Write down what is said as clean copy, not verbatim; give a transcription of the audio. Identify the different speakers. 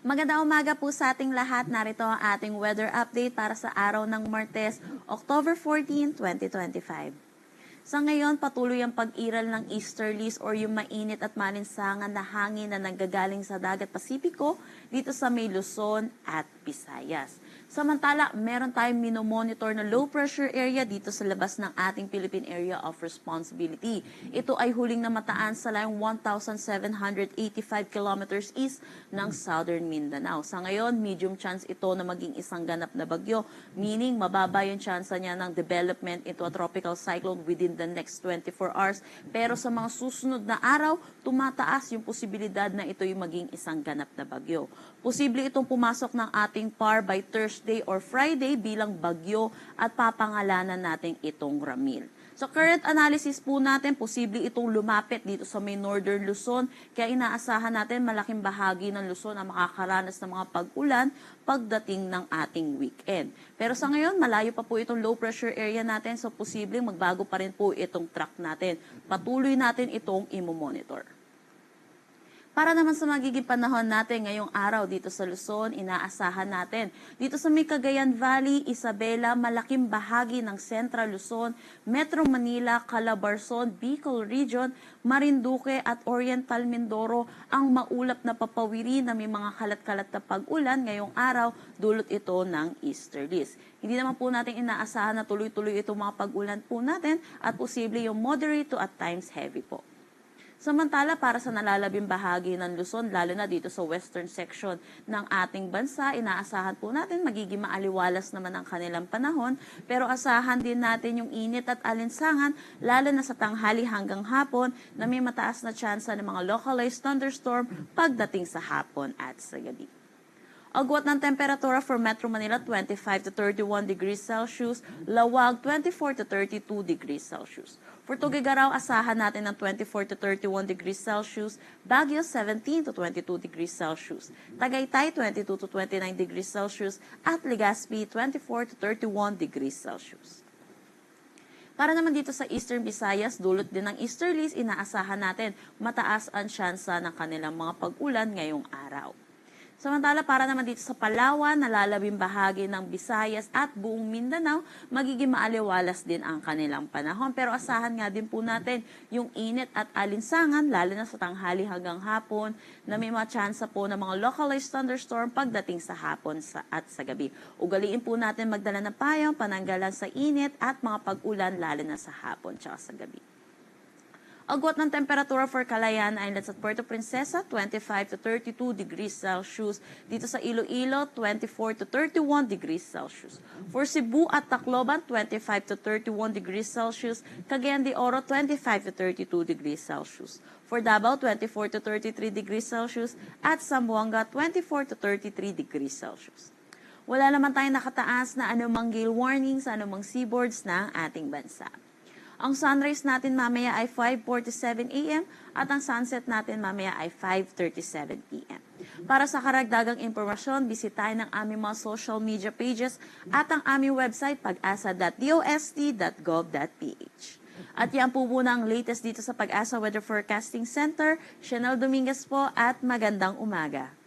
Speaker 1: Magandang umaga po sa ating lahat. Narito ang ating weather update para sa araw ng Martes, October 14, 2025. Sa ngayon, patuloy ang pag-iral ng easterlies or yung mainit at malinsangan na hangin na nanggagaling sa dagat Pasipiko dito sa may Luzon at Visayas. Samantala, meron tayong minomonitor na low pressure area dito sa labas ng ating Philippine Area of Responsibility. Ito ay huling namataan sa layong 1,785 kilometers east ng southern Mindanao. Sa ngayon, medium chance ito na maging isang ganap na bagyo, meaning mababa yung chance niya ng development into a tropical cyclone within the next 24 hours. Pero sa mga susunod na araw, tumataas yung posibilidad na ito yung maging isang ganap na bagyo. Posible itong pumasok ng ating PAR by Thursday or Friday bilang bagyo at papangalanan natin itong Ramil. So current analysis po natin, posible itong lumapit dito sa may northern Luzon, kaya inaasahan natin malaking bahagi ng Luzon ang makakaranas ng mga pag-ulan pagdating ng ating weekend. Pero sa ngayon, malayo pa po itong low pressure area natin, so posibleng magbago pa rin po itong track natin. Patuloy natin itong imomonitor. Para naman sa magiging panahon natin ngayong araw dito sa Luzon, inaasahan natin. Dito sa may Cagayan Valley, Isabela, malaking bahagi ng Central Luzon, Metro Manila, Calabarzon, Bicol Region, Marinduque at Oriental Mindoro ang maulap na papawiri na may mga kalat-kalat na pag-ulan ngayong araw, dulot ito ng easterlies. Hindi naman po natin inaasahan na tuloy-tuloy itong mga pag-ulan po natin at posible yung moderate to at times heavy po. Samantala, para sa nalalabing bahagi ng Luzon, lalo na dito sa western section ng ating bansa, inaasahan po natin magiging maaliwalas naman ang kanilang panahon, pero asahan din natin yung init at alinsangan, lalo na sa tanghali hanggang hapon, na may mataas na tsansa ng mga localized thunderstorm pagdating sa hapon at sa gabi. Agwat ng temperatura for Metro Manila, 25 to 31 degrees Celsius, Lawag, 24 to 32 degrees Celsius. For Tuguegarao, asahan natin ng 24 to 31 degrees Celsius, Baguio, 17 to 22 degrees Celsius, Tagaytay, 22 to 29 degrees Celsius, at Legazpi, 24 to 31 degrees Celsius. Para naman dito sa Eastern Visayas, dulot din ng easterlies, inaasahan natin mataas ang tsansa ng kanilang mga pag-ulan ngayong araw. Samantala, para naman dito sa Palawan, nalalabing bahagi ng Visayas at buong Mindanao, magiging maaliwalas din ang kanilang panahon. Pero asahan nga din po natin yung init at alinsangan, lalo na sa tanghali hanggang hapon, na may mga tsansa po ng mga localized thunderstorm pagdating sa hapon at sa gabi. Ugaliin po natin magdala ng payong, pananggalan sa init at mga pag-ulan, lalo na sa hapon at sa gabi. Agwat ng temperatura for Calayan Islands at Puerto Princesa, 25 to 32 degrees Celsius. Dito sa Iloilo, 24 to 31 degrees Celsius. For Cebu at Tacloban, 25 to 31 degrees Celsius. Cagayan de Oro, 25 to 32 degrees Celsius. For Davao, 24 to 33 degrees Celsius. At Zamboanga, 24 to 33 degrees Celsius. Wala naman tayong nakataas na anumang gale warning sa anumang seaboards ng ating bansa. Ang sunrise natin mamaya ay 5:47 a.m. at ang sunset natin mamaya ay 5:37 p.m. Para sa karagdagang impormasyon, bisitahin ang aming mga social media pages at ang aming website pag-asa.dost.gov.ph. At yan po muna ang latest dito sa Pag-asa Weather Forecasting Center. Chanel Dominguez po at magandang umaga.